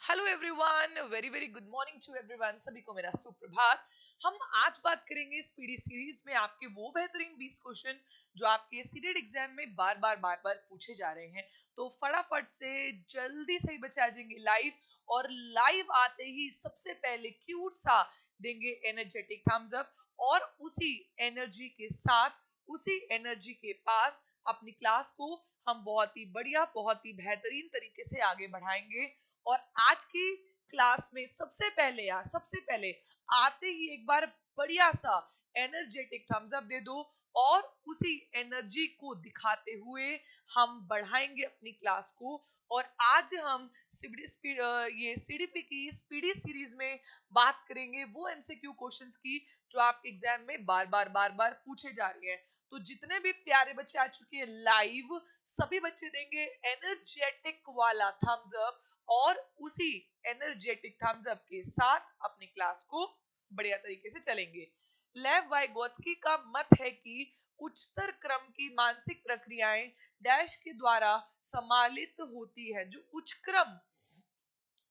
Hello everyone, very very good morning to everyone. सभी को मेरा सुप्रभात। हम आज बात करेंगे इस पीडी सीरीज में आपके वो बेहतरीन 20 क्वेश्चन जो आपके सीटेड एग्जाम में बार बार पूछे जा रहे हैं। तो फटाफट से जल्दी से ही बच्चे आ जाएंगे लाइव, और लाइव आते ही सबसे पहले क्यूट सा देंगे एनर्जेटिक थम्स अप, और उसी एनर्जी के साथ, उसी एनर्जी के पास अपनी क्लास को हम बहुत ही बढ़िया, बहुत ही बेहतरीन तरीके से आगे बढ़ाएंगे। और आज की क्लास में सबसे पहले आते ही एक बार बढ़िया सा एनर्जेटिक थम्स अप दे दो, और उसी एनर्जी को दिखाते हुए हम बढ़ाएंगे अपनी क्लास को। और आज हम ये सीडीपी की स्पीडी सीरीज में बात करेंगे वो एमसीक्यू क्वेश्चंस की जो आपके एग्जाम में बार बार पूछे जा रहे हैं। तो जितने भी प्यारे बच्चे आ चुके हैं लाइव, सभी बच्चे देंगे एनर्जेटिक वाला थम्स अप, और उसी एनर्जेटिक थम्स अप के साथ अपनी क्लास को बढ़िया तरीके से चलेंगे। लेव वाइगोत्स्की का मत है कि उच्चतर क्रम की मानसिक प्रक्रियाएं डैश के द्वारा सम्मिलित होती है। जो उच्च क्रम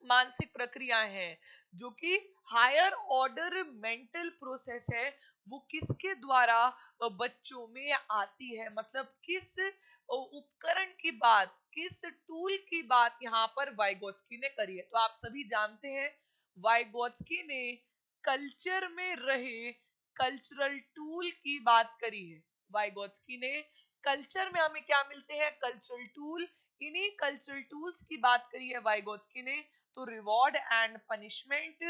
मानसिक प्रक्रियाएं हैं, जो कि हायर ऑर्डर मेंटल प्रोसेस है, वो किसके द्वारा बच्चों में आती है। मतलब किस उपकरण की बात, किस टूल की बात यहाँ पर वाइगोत्स्की ने करी है। तो आप सभी जानते हैं वाइगोत्स्की ने कल्चर में रहे कल्चरल टूल की बात करी है। वाइगोत्स्की ने कल्चर में हमें क्या मिलते हैं, कल्चरल टूल। इन्हीं कल्चरल टूल्स की बात करी है वाइगोत्स्की ने। तो reward and punishment,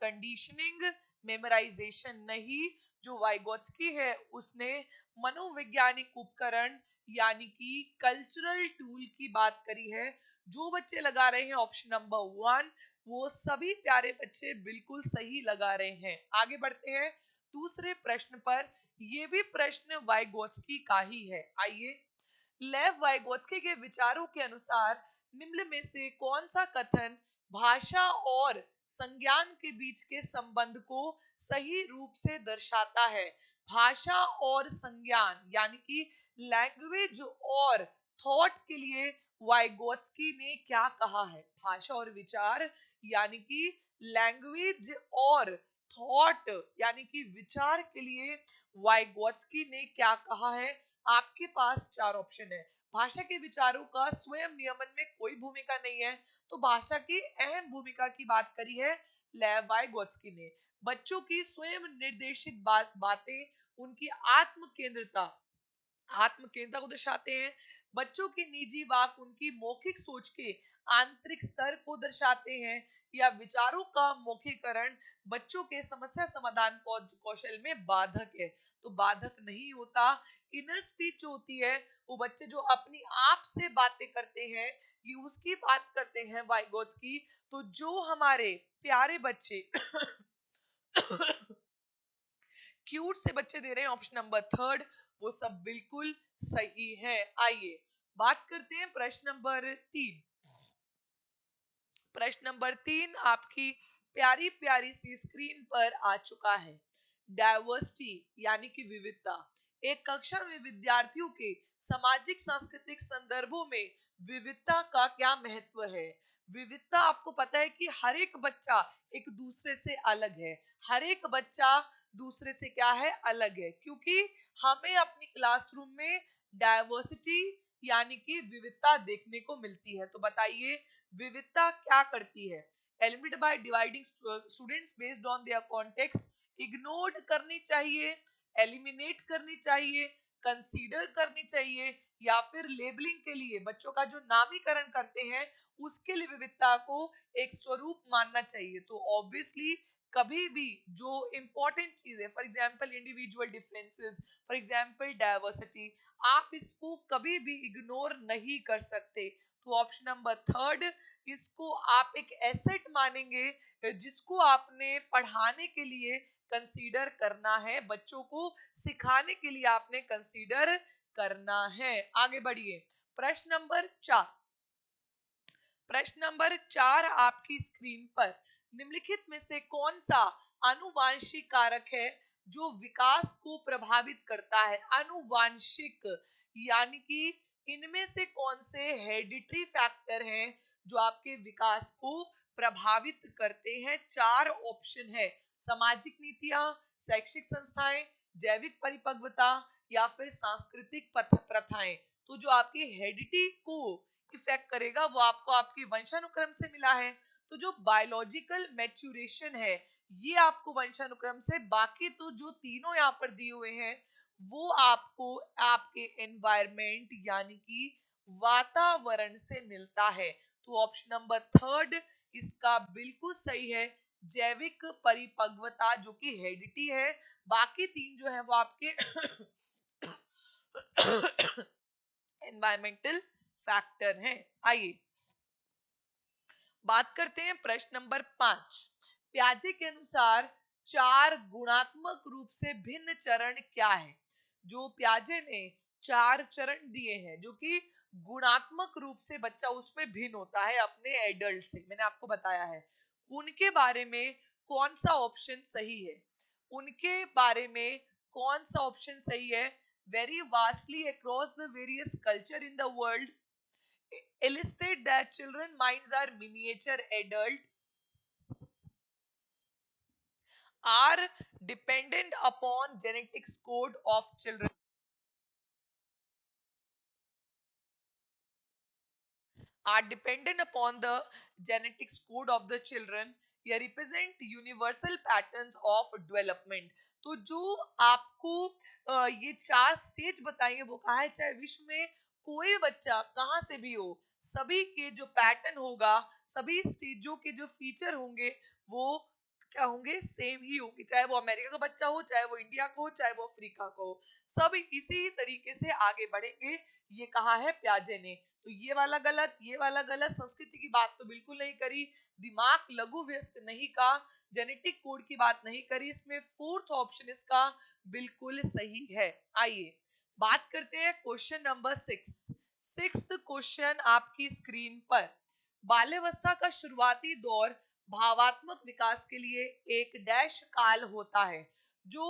conditioning, memorisation नहीं। जो वाइगोत्स्की है उसने मनोवैज्ञानिक उपकरण यानी कि कल्चरल टूल की बात करी है। जो बच्चे लगा रहे हैं ऑप्शन नंबर 1, वो सभी प्यारे बच्चे बिल्कुल सही लगा रहे हैं। आगे बढ़ते हैं दूसरे प्रश्न पर। यह भी प्रश्न वाइगोत्स्की का ही है। आइए, लेव वाइगोत्स्की के विचारों के अनुसार निम्न में से कौन सा कथन भाषा और संज्ञान के बीच के संबंध को सही रूप से दर्शाता है। भाषा और संज्ञान यानी कि लैंग्वेज और थॉट के लिए वाइगोत्स्की ने क्या कहा है। भाषा और विचार यानी कि लैंग्वेज और थॉट यानी कि विचार के लिए वाइगोत्स्की ने क्या कहा है। आपके पास चार ऑप्शन है। भाषा के विचारों का स्वयं नियमन में कोई भूमिका नहीं है, तो भाषा की अहम भूमिका की बात करी है लेव वाइगोत्स्की ने। बच्चों की स्वयं निर्देशित बातें उनकी आत्म केंद्रता को दर्शाते हैं। बच्चों की निजी वाक उनकी मौखिक सोच के आंतरिक स्तर को दर्शाते हैं। या विचारों का मौखिकरण बच्चों के समस्या समाधान कौशल में बाधक है। तो बाधक नहीं होता। इनर स्पीच होती है, वो बच्चे जो अपनी आप से बातें करते हैं, ये उसकी बात करते हैं वाइगोत्स्की। तो जो हमारे प्यारे बच्चे क्यूट से बच्चे दे रहे हैं ऑप्शन नंबर 3, वो सब बिल्कुल सही है। आइए बात करते हैं प्रश्न नंबर 3। प्रश्न नंबर 3 आपकी प्यारी प्यारी सी स्क्रीन पर आ चुका है। डाइवर्सिटी यानी कि विविधता। एक कक्षा में विद्यार्थियों के सामाजिक सांस्कृतिक संदर्भों में विविधता का क्या महत्व है। विविधता, आपको पता है कि हर एक बच्चा एक दूसरे से अलग है। हर एक बच्चा दूसरे से क्या है, अलग है, क्योंकि हमें अपनी क्लासरूम में डाइवर्सिटी यानी कि विविधता देखने को मिलती है। तो बताइए विविधता क्या करती है। Eliminate by dividing students based on their context, ignored करनी चाहिए, एलिमिनेट करनी चाहिए, कंसीडर करनी चाहिए, या फिर लेबलिंग के लिए बच्चों का जो नामीकरण करते हैं उसके लिए विविधता को एक स्वरूप मानना चाहिए। तो ऑब्वियसली कभी भी जो इंपॉर्टेंट चीज है, for example individual differences, for example diversity, आप इसको कभी भी इग्नोर नहीं कर सकते। तो ऑप्शन नंबर 3, इसको आप एक एसेट मानेंगे जिसको आपने पढ़ाने के लिए कंसीडर करना है, बच्चों को सिखाने के लिए आपने कंसीडर करना है। आगे बढ़िए प्रश्न नंबर 4। प्रश्न नंबर 4 आपकी स्क्रीन पर। निम्नलिखित में से कौन सा आनुवांशिक कारक है जो विकास को प्रभावित करता है। आनुवांशिक यानी कि इनमें से कौन से हेरिडिटरी फैक्टर हैं जो आपके विकास को प्रभावित करते हैं? चार ऑप्शन है, सामाजिक नीतियां, शैक्षिक संस्थाएं, जैविक परिपक्वता या फिर सांस्कृतिक प्रथाएं। तो जो आपकी हेरिडिटी को इफेक्ट करेगा वो आपको आपके वंशानुक्रम से मिला है। तो जो बायोलॉजिकल मैच्योरेशन है ये आपको वंशानुक्रम से, बाकी तो जो तीनों यहाँ पर दिए हुए हैं वो आपको आपके एनवायरमेंट यानी कि वातावरण से मिलता है। तो ऑप्शन नंबर थर्ड इसका बिल्कुल सही है, जैविक परिपक्वता जो कि हेरिडिटी है, बाकी तीन जो है वो आपके एनवायरमेंटल फैक्टर हैं। आइए बात करते हैं प्रश्न नंबर 5। प्याजे के अनुसार चार गुणात्मक रूप से भिन्न चरण क्या है? जो प्याजे ने चार चरण दिए हैं जो कि गुणात्मक रूप से बच्चा उसमें भिन्न होता है अपने एडल्ट से, मैंने आपको बताया है, उनके बारे में कौन सा ऑप्शन सही है? उनके बारे में कौन सा ऑप्शन सही है? Very vastly across the various culture in the world, illustrate that children minds are miniature adult, are dependent upon genetics code of children, are dependent upon the genetics code of the children या represent universal patterns of development। तो जो आपको ये चार stage बताएंगे वो कहा है, चाहे विश्व में कोई बच्चा कहाँ से भी हो, सभी के जो पैटर्न होगा, सभी स्टेजों के जो फीचर होंगे वो क्या होंगे? सेम ही होंगे, चाहे वो अमेरिका का बच्चा हो, चाहे वो इंडिया का हो, चाहे वो अफ्रीका का हो, सब इसी तरीके से आगे बढ़ेंगे, ये कहा है प्याजे ने। तो ये वाला गलत, ये वाला गलत, संस्कृति की बात तो बिल्कुल नहीं करी, दिमाग लघु व्यस्क नहीं का, जेनेटिक कोड की बात नहीं करी, इसमें फोर्थ ऑप्शन इसका बिल्कुल सही है। आइए बात करते हैं क्वेश्चन नंबर 6। सिक्स्थ क्वेश्चन आपकी स्क्रीन पर, बाल्यावस्था का शुरुआती दौर भावात्मक विकास के लिए एक डैश काल होता है। जो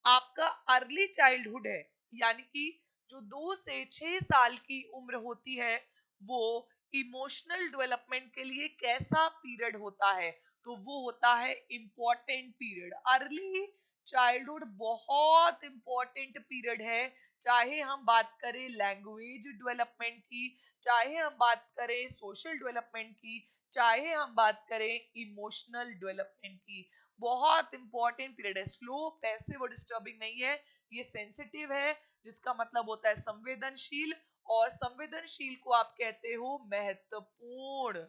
आपका अर्ली चाइल्डहुड है यानी कि जो 2 से 6 साल की उम्र होती है वो इमोशनल डेवलपमेंट के लिए कैसा पीरियड होता है? तो वो होता है इंपॉर्टेंट पीरियड। अर्ली चाइल्डहुड बहुत इंपॉर्टेंट पीरियड है, चाहे हम बात करें लैंग्वेज डेवलपमेंट की, चाहे हम बात करें सोशल डेवलपमेंट की, चाहे हम बात करें इमोशनल डेवलपमेंट की, बहुत इंपॉर्टेंट पीरियड है। स्लो, पैसिव और डिस्टर्बिंग नहीं है, ये सेंसिटिव है जिसका मतलब होता है संवेदनशील, और संवेदनशील को आप कहते हो महत्वपूर्ण।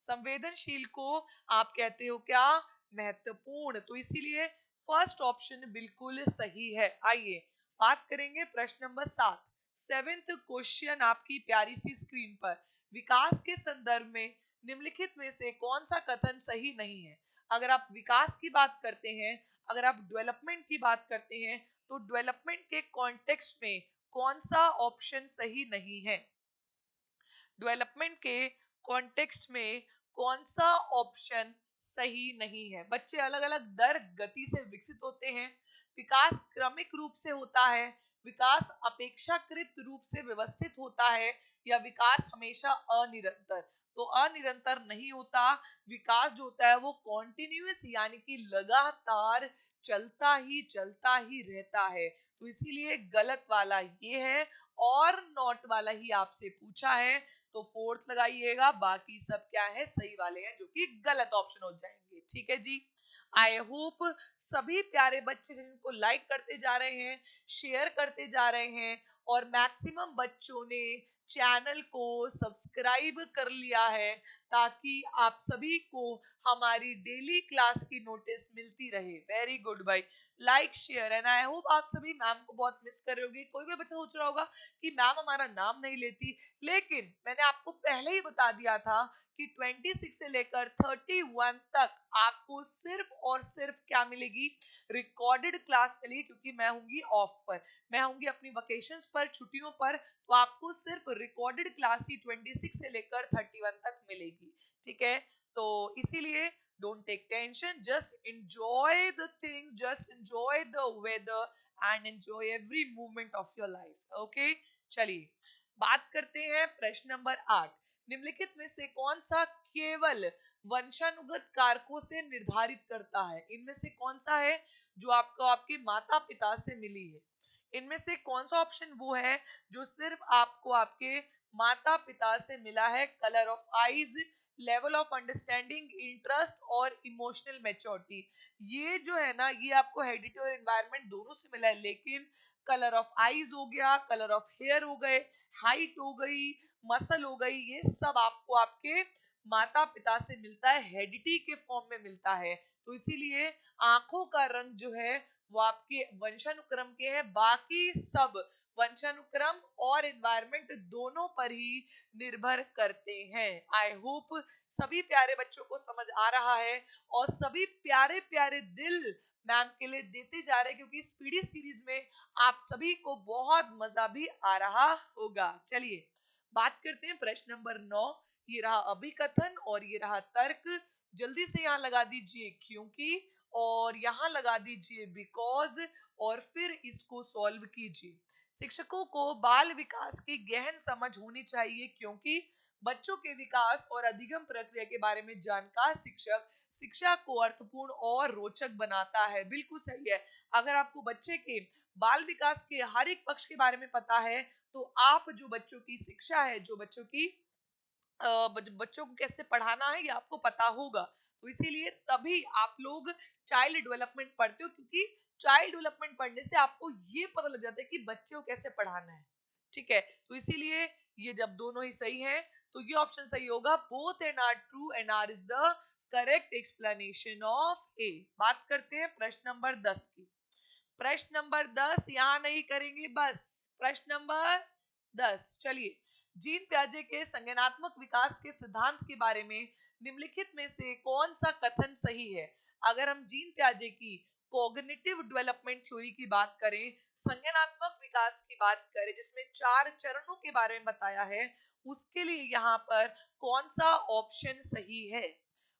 संवेदनशील को आप कहते हो क्या? महत्वपूर्ण। तो इसीलिए फर्स्ट ऑप्शन बिल्कुल सही है। आइए बात करेंगे प्रश्न नंबर 7। सेवेंथ क्वेश्चन आपकी प्यारी सी स्क्रीन पर, विकास के संदर्भ में निम्नलिखित में से कौन सा कथन सही नहीं है? अगर आप विकास की बात करते हैं, अगर आप डेवलपमेंट की बात करते हैं, तो डेवलपमेंट के कॉन्टेक्स्ट में कौन सा ऑप्शन सही नहीं है? डेवलपमेंट के कॉन्टेक्स्ट में कौन सा ऑप्शन सही नहीं है? बच्चे अलग अलग दर गति से विकसित होते हैं, विकास क्रमिक रूप से होता है, विकास अपेक्षाकृत रूप से व्यवस्थित होता है, या विकास हमेशा अनिरंतर? तो अनिरंतर नहीं होता, विकास जो होता है वो कॉन्टिन्यूअस यानी कि लगातार चलता ही रहता है। तो इसीलिए गलत वाला ये है, और नॉट वाला ही आपसे पूछा है, तो फोर्थ लगाइएगा, बाकी सब क्या है? सही वाले हैं जो कि गलत ऑप्शन हो जाएंगे। ठीक है जी, आई होप सभी प्यारे बच्चे जिनको लाइक करते जा रहे हैं, शेयर करते जा रहे हैं, और मैक्सिमम बच्चों ने चैनल को सब्सक्राइब कर लिया है, ताकि आप सभी को हमारी डेली क्लास की नोटिस मिलती रहे। वेरी गुड भाई, like share, and I hope आप सभी मैम को बहुत मिस कर रहे होगे। कोई कोई बच्चा सोच रहा होगा कि मैम हमारा नाम नहीं लेती, लेकिन मैंने आपको पहले ही बता दिया था कि 26 से लेकर 31 तक आपको सिर्फ और सिर्फ क्या मिलेगी? रिकॉर्डेड क्लास मिलेगी, क्योंकि मैं होंगी ऑफ पर, मैं होंगी अपनी वेकेशंस पर, छुट्टियों पर, तो आपको सिर्फ रिकॉर्डेड क्लास ही 26 से लेकर 31 तक मिलेगी। ठीक है, तो इसीलिए don't take tension, just enjoy the thing, just enjoy the weather and enjoy every movement of your life. Okay, चलिए बात करते हैं प्रश्न नंबर 8। निम्नलिखित में से कौन सा केवल वंशानुगत कारकों से निर्धारित करता है? इनमें से कौन सा है जो आपको आपके माता पिता से मिली है? इनमें से कौन सा ऑप्शन वो है जो सिर्फ आपको आपके माता पिता से मिला है? Colour of eyes, level of understanding, interest और इमोशनल मैच्योरिटी। ये जो है ना, ये आपको हेरिडिटी और एनवायरनमेंट दोनों से मिला है, लेकिन कलर ऑफ आईज हो गया, कलर ऑफ हेयर हो गए, हाइट हो गई, मसल हो गई, ये सब आपको आपके माता पिता से मिलता है, हेरिडिटी के फॉर्म में मिलता है। तो इसीलिए आंखों का रंग जो है वो आपके वंशानुक्रम के हैं, बाकी सब वंशानुक्रम और एनवायरनमेंट दोनों पर ही निर्भर करते हैं। आई होप सभी प्यारे बच्चों को समझ आ रहा है और सभी प्यारे प्यारे दिल मैम के लिए देते जा रहे हैं, क्योंकि इस पीडी सीरीज में आप सभी को बहुत मजा भी आ रहा होगा। चलिए बात करते हैं प्रश्न नंबर 9। ये रहा अभिकथन और ये रहा तर्क। जल्दी से यहाँ लगा दीजिए क्योंकि, और यहाँ लगा दीजिए बिकॉज, और फिर इसको सॉल्व कीजिए। शिक्षकों को बाल विकास की गहन समझ होनी चाहिए, क्योंकि बच्चों के विकास और अधिगम प्रक्रिया के बारे में जानकार शिक्षक शिक्षा को अर्थपूर्ण और रोचक बनाता है। बिल्कुल सही है। अगर आपको बच्चे के बाल विकास के हर एक पक्ष के बारे में पता है, तो आप जो बच्चों की शिक्षा है, जो बच्चों की बच्चों को कैसे पढ़ाना है, ये आपको पता होगा। तो इसीलिए तभी आप लोग चाइल्ड डेवलपमेंट पढ़ते हो, क्योंकि चाइल्ड डेवलपमेंट पढ़ने से आपको ये पता लग जाता है कि बच्चे को कैसे पढ़ाना है। ठीक है, तो इसीलिए ये जब दोनों ही सही हैं, तो ये ऑप्शन सही होगा। Both and R true and R is the correct explanation of A. बात करते हैं प्रश्न नंबर 10 की। प्रश्न नंबर 10 यहां नहीं करेंगे, बस प्रश्न नंबर 10। चलिए, जीन प्याजे के संज्ञानात्मक विकास के सिद्धांत के बारे में निम्नलिखित में से कौन सा कथन सही है? अगर हम जीन प्याजे की कॉग्निटिव डेवलपमेंट थ्योरी की बात करें, संज्ञानात्मक विकास की बात करें, जिसमें 4 चरणों के बारे में बताया है, उसके लिए यहाँ पर कौन सा ऑप्शन सही है?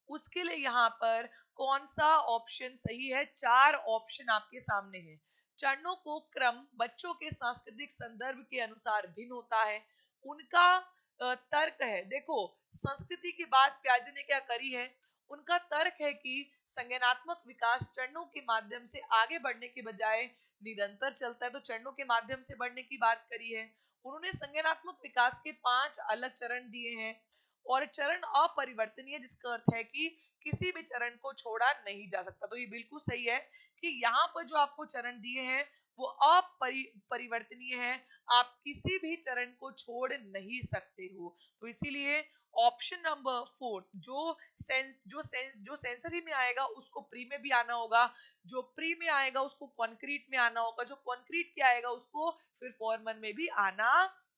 उसके लिए यहाँ पर कौन सा ऑप्शन सही है? 4 ऑप्शन आपके सामने है। चरणों को क्रम बच्चों के सांस्कृतिक संदर्भ के अनुसार भिन्न होता है। उनका तर्क है, देखो संस्कृति की बात प्याजे ने क्या करी है, उनका तर्क है कि संज्ञानात्मक विकास चरणों के माध्यम से आगे बढ़ने के बजाय निरंतर चलता है, तो चरणों के माध्यम से बढ़ने की बात करी है। उन्होंने संज्ञानात्मक विकास के 5 अलग चरण दिए हैं, और चरण अपरिवर्तनीय, जिसका अर्थ है कि किसी भी चरण को छोड़ा नहीं जा सकता। तो ये बिल्कुल सही है कि यहाँ पर जो आपको चरण दिए हैं वो अपरिवर्तनीय है, आप किसी भी चरण को छोड़ नहीं सकते हो। तो इसीलिए ऑप्शन नंबर 4, जो सेंसरी में आएगा उसको प्री में भी आना होगा, जो प्री में आएगा उसको कॉन्क्रीट में आना होगा, जो कॉन्क्रीट के आएगा उसको फिर फॉर्मल में भी आना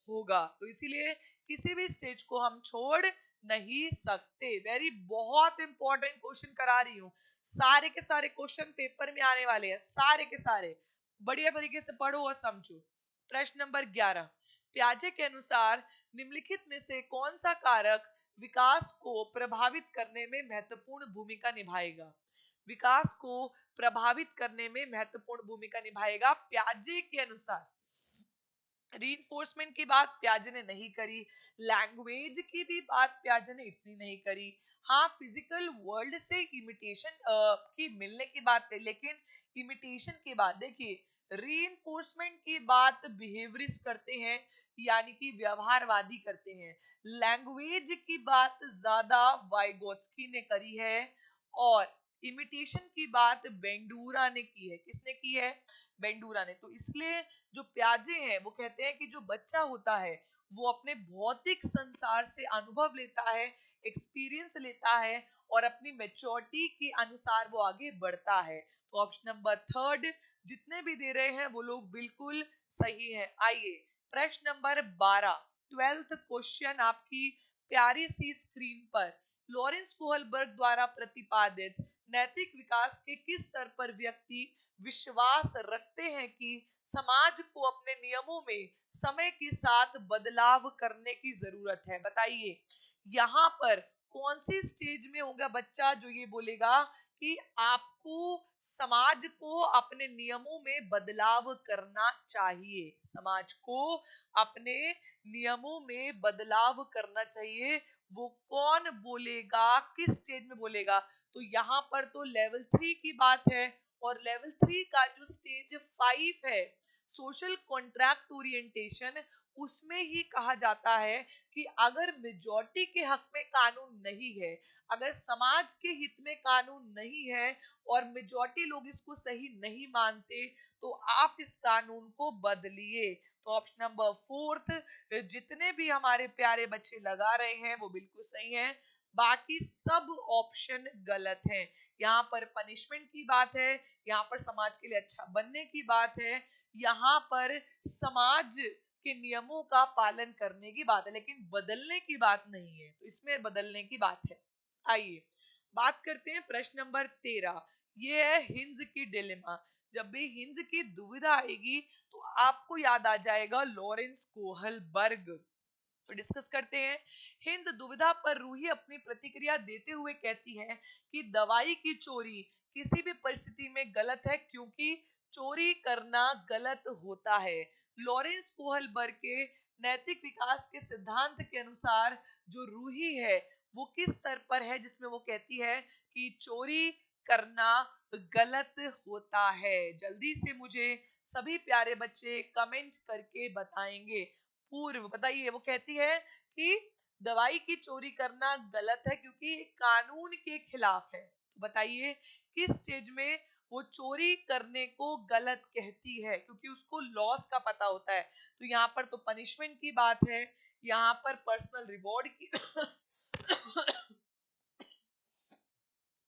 होगा। तो इसीलिए किसी भी स्टेज को हम छोड़ नहीं सकते। वेरी बहुत इंपॉर्टेंट क्वेश्चन करा रही हूँ, सारे के सारे क्वेश्चन पेपर में आने वाले हैं, सारे के सारे। बढ़िया तरीके से पढ़ो और समझो। प्रश्न नंबर 11, प्याजे के अनुसार निम्नलिखित में से कौन सा कारक विकास को प्रभावित करने में महत्वपूर्ण भूमिका निभाएगा? विकास को प्रभावित करने में महत्वपूर्ण भूमिका निभाएगा प्याजे के अनुसार। रीइंफोर्समेंट की बात प्याजे ने नहीं करी, लैंग्वेज की भी बात प्याजे ने इतनी नहीं करी। हाँ, फिजिकल वर्ल्ड से इमिटेशन की मिलने की बात करी, लेकिन इमिटेशन की बात देखिए, रीइंफोर्समेंट की बात बिहेवियरिस्ट करते हैं, यानी कि व्यवहारवादी करते हैं। लैंग्वेज की बात ज्यादा वाइगोत्स्की ने करी है, और इमिटेशन की बात बेंडूरा ने की है। किसने की है? बेंडूरा ने। तो इसलिए जो प्याजे हैं वो कहते हैं कि जो बच्चा होता है वो अपने भौतिक संसार से अनुभव लेता है, एक्सपीरियंस लेता है, और अपनी मेच्योरिटी के अनुसार वो आगे बढ़ता है। तो ऑप्शन नंबर 3 जितने भी दे रहे हैं वो लोग बिल्कुल सही है। आइए प्रश्न नंबर 12, 12th क्वेश्चन आपकी प्यारी सी स्क्रीन पर। लॉरेंस कोहलबर्ग द्वारा प्रतिपादित नैतिक विकास के किस स्तर पर व्यक्ति विश्वास रखते हैं कि समाज को अपने नियमों में समय के साथ बदलाव करने की जरूरत है? बताइए, यहाँ पर कौन सी स्टेज में होगा बच्चा जो ये बोलेगा कि आपको समाज को अपने नियमों में बदलाव करना चाहिए? समाज को अपने नियमों में बदलाव करना चाहिए, वो कौन बोलेगा, किस स्टेज में बोलेगा। तो यहाँ पर तो लेवल 3 की बात है, और लेवल 3 का जो स्टेज 5 है, सोशल कॉन्ट्रैक्ट ओरिएंटेशन, उसमें ही कहा जाता है कि अगर मेजॉरिटी के हक में कानून नहीं है, अगर समाज के हित में कानून नहीं है और मेजॉरिटी लोग इसको सही नहीं मानते, तो आप इस कानून को बदलिए। तो ऑप्शन नंबर 4, जितने भी हमारे प्यारे बच्चे लगा रहे हैं वो बिल्कुल सही है, बाकी सब ऑप्शन गलत हैं। यहाँ पर पनिशमेंट की बात है, यहाँ पर समाज के लिए अच्छा बनने की बात है, यहाँ पर समाज के नियमों का पालन करने की बात है, लेकिन बदलने की बात नहीं है। तो इसमें बदलने की बात है। आइए बात करते हैं प्रश्न नंबर 13। ये है हिंज की डिलेमा। जब भी हिंज की दुविधा आएगी तो आपको याद आ जाएगा लॉरेंस कोहलबर्ग। तो डिस्कस करते हैं। हिंज दुविधा पर रूही अपनी प्रतिक्रिया देते हुए कहती है कि दवाई की चोरी किसी भी परिस्थिति में गलत है, क्योंकि चोरी करना गलत होता है। लॉरेंस कोहलबर्ग के नैतिक विकास के सिद्धांत के अनुसार जो रूही है वो किस स्तर पर है, जिसमें वो कहती है कि चोरी करना गलत होता है। जल्दी से मुझे सभी प्यारे बच्चे कमेंट करके बताएंगे। पूर्व बताइए, वो कहती है कि दवाई की चोरी करना गलत है क्योंकि कानून के खिलाफ है। तो बताइए किस स्टेज में वो चोरी करने को गलत कहती है, क्योंकि उसको लॉस का पता होता है। तो यहाँ पर तो पनिशमेंट की बात है, यहाँ पर पर्सनल रिवॉर्ड की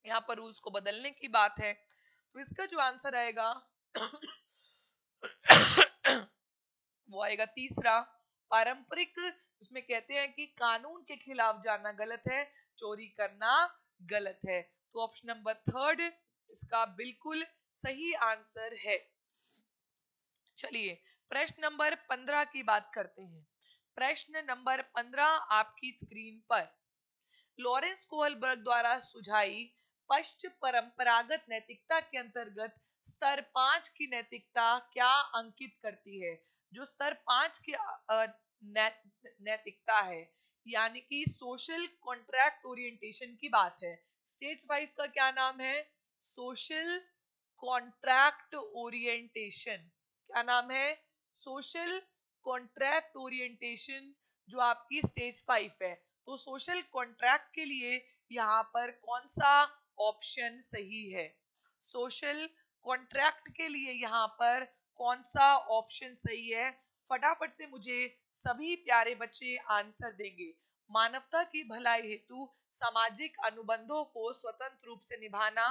यहाँ पर रूल्स को बदलने की बात है। तो इसका जो आंसर आएगा वो आएगा तीसरा, पारंपरिक। उसमें कहते हैं कि कानून के खिलाफ जाना गलत है, चोरी करना गलत है। तो ऑप्शन नंबर 3 इसका बिल्कुल सही आंसर है। चलिए प्रश्न नंबर 15 की बात करते हैं। प्रश्न नंबर 15 आपकी स्क्रीन पर। लॉरेंस कोहलबर्ग द्वारा सुझाई पश्च परंपरागत नैतिकता के अंतर्गत स्तर 5 की नैतिकता क्या अंकित करती है। जो स्तर 5 की नैतिकता है, यानी कि सोशल कॉन्ट्रैक्ट ओरिएंटेशन की बात है। स्टेज 5 का क्या नाम है? Social contract orientation. क्या नाम है? सोशल कॉन्ट्रैक्ट ओरिएंटेशन, जो आपकी स्टेज 5 है। तो सोशल कॉन्ट्रैक्ट के लिए यहाँ पर कौन सा ऑप्शन सही है? सोशल कॉन्ट्रैक्ट के लिए यहाँ पर कौन सा ऑप्शन सही है? फटाफट से मुझे सभी प्यारे बच्चे आंसर देंगे। मानवता की भलाई हेतु सामाजिक अनुबंधों को स्वतंत्र रूप से निभाना,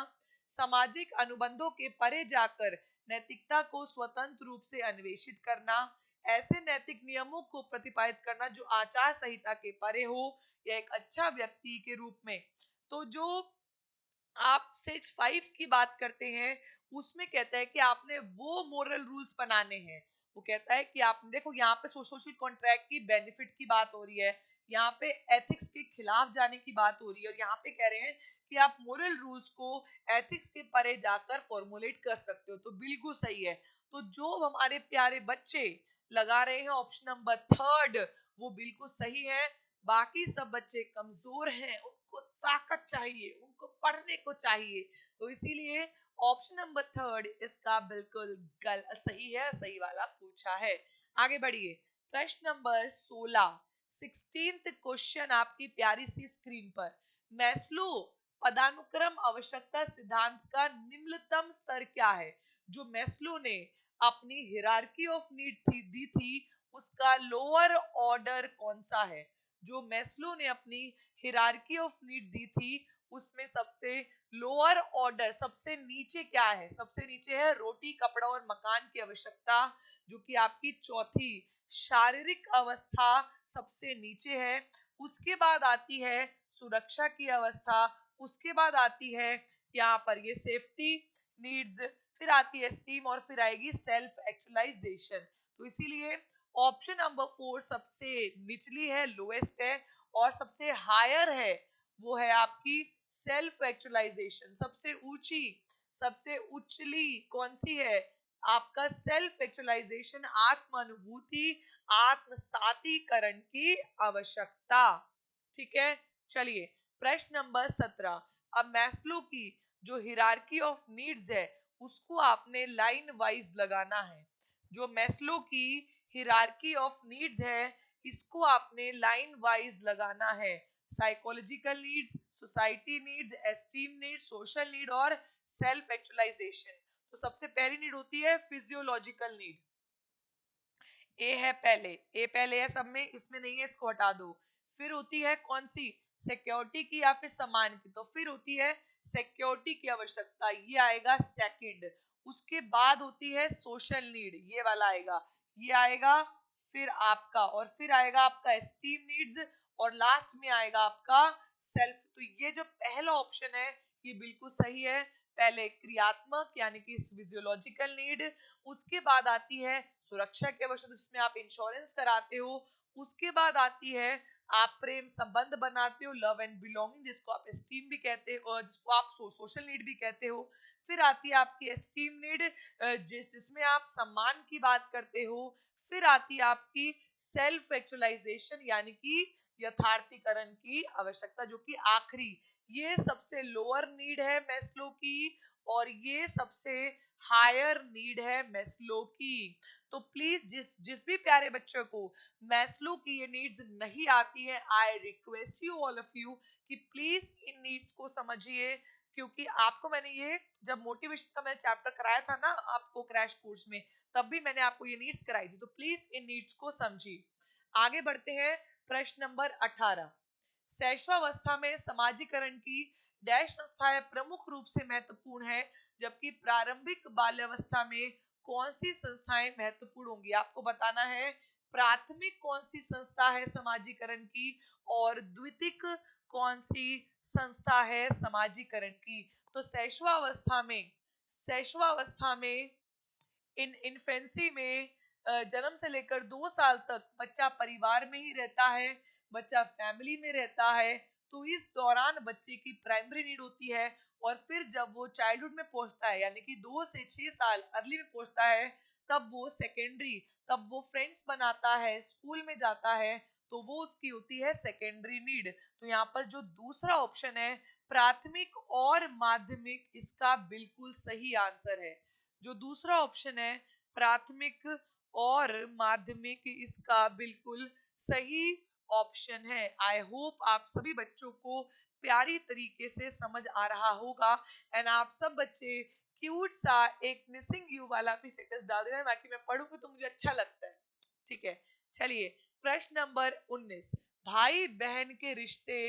सामाजिक अनुबंधों के परे जाकर नैतिकता को स्वतंत्र रूप से अन्वेषित करना, ऐसे नैतिक नियमों को प्रतिपादित करना जो आचार संहिता के परे हो या एक अच्छा व्यक्ति के रूप में। तो जो आप स्टेज 5 की बात करते हैं, उसमें कहता है कि आपने वो मोरल रूल्स बनाने हैं। वो कहता है कि आप देखो, यहाँ पे सोशल कॉन्ट्रैक्ट की बेनिफिट की बात हो रही है, यहाँ पे एथिक्स के खिलाफ जाने की बात हो रही है, और यहाँ पे कह रहे हैं कि आप मोरल रूल्स को एथिक्स के परे जाकर फॉर्मुलेट कर सकते हो। तो बिल्कुल सही है। तो जो हमारे प्यारे बच्चे लगा रहे हैं ऑप्शन नंबर 3, वो बिल्कुल सही है। बाकी सब बच्चे कमजोर हैं, उनको ताकत चाहिए, उनको पढ़ने को चाहिए। तो इसीलिए ऑप्शन नंबर 3 इसका बिल्कुल सही है, सही वाला पूछा है। आगे बढ़िए। प्रश्न नंबर 16 क्वेश्चन आपकी प्यारी सी स्क्रीन पर। मैस्लो पदानुक्रम आवश्यकता सिद्धांत का निम्नतम स्तर क्या है? जो मैस्लो ने अपनी हिरार्की ऑफ नीड दी थी, उसका लोअर ऑर्डर कौन सा है? जो मैस्लो ने अपनी हिरार्की ऑफ नीड दी थी, उसमें सबसे लोअर ऑर्डर, सबसे नीचे क्या है? सबसे नीचे है रोटी, कपड़ा और मकान की आवश्यकता, जो कि आपकी चौथी शारीरिक अवस्था सबसे नीचे है। उसके बाद आती है सुरक्षा की अवस्था, उसके बाद आती है यहाँ पर ये सेफ्टी नीड्स, फिर आती है स्टीम, और फिर आएगी सेल्फ एक्चुअलाइजेशन। तो इसीलिए ऑप्शन नंबर 4 सबसे निचली है, लोएस्ट है, और सबसे हायर है वो है आपकी सेल्फ एक्चुअलाइजेशन। सबसे ऊंची, सबसे उचली कौन सी है? आपका सेल्फ एक्चुअलाइजेशन, आत्म अनुभूति, आत्म सातीकरण की आवश्यकता। ठीक है, चलिए प्रश्न नंबर 17। अब मैस्लो की जो हिरार्की ऑफ नीड्स है उसको आपने लाइन वाइज लगाना है। जो मैस्लो की हिरार्की ऑफ नीड्स है इसको आपने लाइन वाइज लगाना है। Psychological needs, society needs, esteem needs, social need और सेल्फ एक्चुअलाइजेशन। तो सबसे पहली नीड होती है फिजियोलॉजिकल नीड। ए है पहले, ए पहले है सब में, इसमें नहीं है, इसको हटा दो। फिर होती है कौन सी, सिक्योरिटी की या फिर सामान की, तो फिर होती है सिक्योरिटी की आवश्यकता, ये आएगा सेकंड। उसके बाद होती है सोशल नीड, ये वाला आएगा, ये आएगा। फिर आपका, और फिर आएगा आपका एस्टीम नीड्स, और लास्ट में आएगा आपका सेल्फ। तो ये जो पहला ऑप्शन है ये बिल्कुल सही है। पहले क्रियात्मक यानी कि फिजियोलॉजिकल नीड, उसके बाद आती है सुरक्षा के आवश्यकता जिसमें आप इंश्योरेंस कराते हो, उसके बाद आती है आप प्रेम संबंध बनाते हो, लव एंड बिलोंगिंग जिसको आप एस्टीम भी कहते हो और जिसको आप सोशल नीड भी कहते हो। फिर आती है आपकी एस्टीम नीड जिसमें आप सम्मान की बात करते हो। फिर आती है आपकी सेल्फ एक्चुअलाइजेशन यानी कि यथार्थीकरण की आवश्यकता, जो कि आखिरी, ये सबसे लोअर नीड है मैस्लो की, और ये सबसे हायर नीड है मैस्लो की। तो प्लीज जिस जिस भी प्यारे बच्चों को मैस्लो की ये नीड्स नहीं आती है, I request you all of you कि प्लीज इन नीड्स को समझिए। क्योंकि आपको मैंने ये जब मोटिवेशन का मैंने चैप्टर कराया था ना आपको क्रैश कोर्स में, तब भी मैंने आपको ये नीड्स कराई थी। तो प्लीज इन नीड्स को समझिए। आगे बढ़ते हैं, प्रश्न नंबर 18। शैशवावस्था में समाजीकरण की डैश संस्थाएं प्रमुख रूप से महत्वपूर्ण है, जबकि प्रारंभिक बाल्यावस्था में कौन सी संस्थाएं महत्वपूर्ण होंगी। आपको बताना है प्राथमिक कौन सी संस्था है समाजीकरण की, और द्वितीयक कौन सी संस्था है समाजीकरण की। तो शैशवावस्था में इन इन्फेंसी में जन्म से लेकर 2 साल तक बच्चा परिवार में ही रहता है, बच्चा फैमिली में रहता है। तो इस दौरान बच्चे की प्राइमरी नीड होती है, और फिर जब वो चाइल्डहुड में पहुंचता है यानी कि 2 से 6 साल अर्ली में पहुंचता है, तब वो सेकेंडरी, तब वो फ्रेंड्स बनाता है, स्कूल में जाता है, तो वो उसकी होती है सेकेंडरी नीड। तो यहाँ पर जो दूसरा ऑप्शन है प्राथमिक और माध्यमिक, इसका बिल्कुल सही आंसर है। जो दूसरा ऑप्शन है प्राथमिक और माध्यमिक, इसका बिल्कुल सही ऑप्शन है। आई होप आप सभी बच्चों को प्यारी तरीके से समझ आ रहा होगा। एंड आप सब बच्चे क्यूट सा एक मिसिंग यू वाला भी स्टेटस डाल देना, बाकी मैं पढ़ूंगी तो मुझे अच्छा लगता है। ठीक है, चलिए प्रश्न नंबर 19। भाई बहन के रिश्ते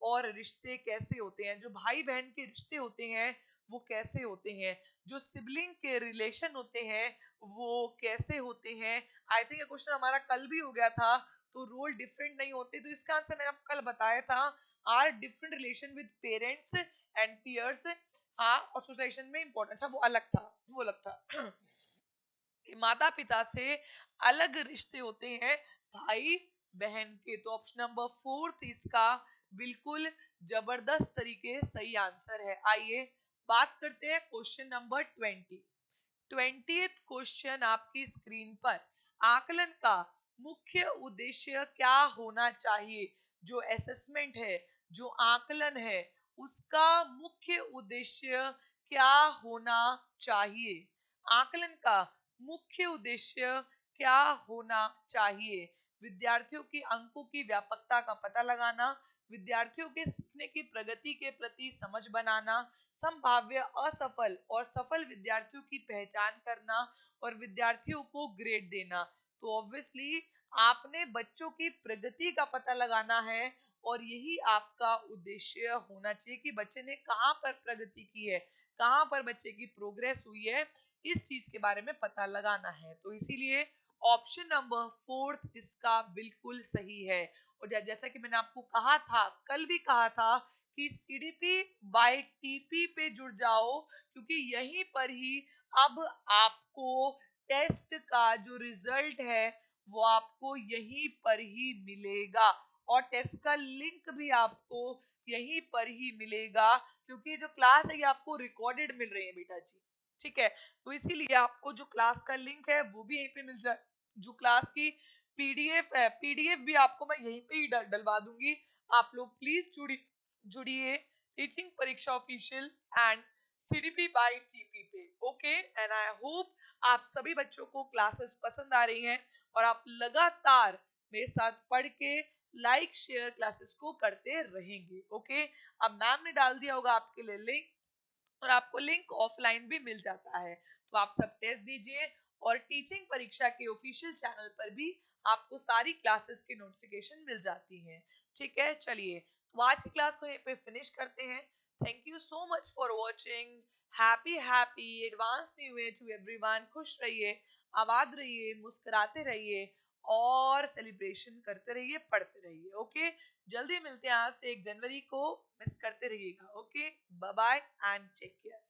और रिश्ते कैसे होते हैं। जो भाई बहन के रिश्ते होते हैं वो कैसे होते हैं, जो सिबलिंग के रिलेशन होते हैं वो कैसे होते हैं। आई थिंक ये क्वेश्चन हमारा कल भी हो गया था। तो रोल डिफरेंट नहीं होते, तो इसका आंसर मैंने आपको कल बताया था, are different relation with parents and peers. हाँ, और सोशलाइजेशन में इंपॉर्टेंस था, वो अलग था, वो अलग था। माता पिता से अलग रिश्ते होते हैं भाई बहन के। तो ऑप्शन नंबर 4 इसका बिल्कुल जबरदस्त तरीके सही आंसर है। आइए बात करते हैं क्वेश्चन नंबर 20। 20th क्वेश्चन आपकी स्क्रीन पर, आकलन का मुख्य उद्देश्य क्या होना चाहिए। जो असेसमेंट है, जो आकलन है, उसका मुख्य उद्देश्य क्या होना चाहिए। आकलन का मुख्य उद्देश्य क्या होना चाहिए। विद्यार्थियों की अंकों की व्यापकता का पता लगाना, विद्यार्थियों के सीखने की प्रगति के प्रति समझ बनाना, संभाव्य असफल और सफल विद्यार्थियों की पहचान करना, और विद्यार्थियों को ग्रेड देना। तो ऑब्वियसली आपने बच्चों की प्रगति का पता लगाना है, और यही आपका उद्देश्य होना चाहिए कि बच्चे ने कहाँ पर प्रगति की है, कहाँ पर बच्चे की प्रोग्रेस हुई है, इस चीज के बारे में पता लगाना है। तो इसीलिए ऑप्शन नंबर 4 इसका बिल्कुल सही है। और जैसा कि मैंने आपको कहा था, कल भी कहा था कि सीडीपी बाय टीपी पे जुड़ जाओ, क्योंकि यहीं पर ही अब आपको टेस्ट का जो रिजल्ट है वो आपको यहीं पर ही मिलेगा, और टेस्ट का लिंक भी आपको यहीं पर ही मिलेगा, क्योंकि जो क्लास है ये आपको रिकॉर्डेड मिल रही है बेटा जी। ठीक है, तो इसीलिए आपको जो क्लास का लिंक है वो भी यहीं पे मिल जाए, जो क्लास की पीडीएफ है, पीडीएफ भी आपको मैं यहीं पे ही डलवा दूंगी। आप लोग प्लीज जुड़िए टीचिंग परीक्षा official and CDP bye TP पे। ओके, एंड आई होप आप सभी बच्चों को क्लासेस पसंद आ रही हैं और आप लगातार मेरे साथ पढ़ के लाइक शेयर क्लासेस को करते रहेंगे। ओके, अब मैम ने डाल दिया होगा आपके लिए लिंक, और आपको लिंक ऑफलाइन भी मिल जाता है, तो आप सब टेस्ट दीजिए। और टीचिंग परीक्षा के ऑफिशियल चैनल पर भी आपको सारी क्लासेस की नोटिफिकेशन मिल जाती हैं। ठीक है, चलिए तो आज की क्लास को यहीं पे फिनिश करते हैं। Thank you so much for watching. Happy happy advance new year to everyone. खुश रहिए, आबाद रहिए, मुस्कुराते रहिए और सेलिब्रेशन करते रहिए, पढ़ते रहिए। ओके, जल्दी मिलते हैं आपसे 1 जनवरी को। मिस करते रहिएगा। Okay, bye bye and take care.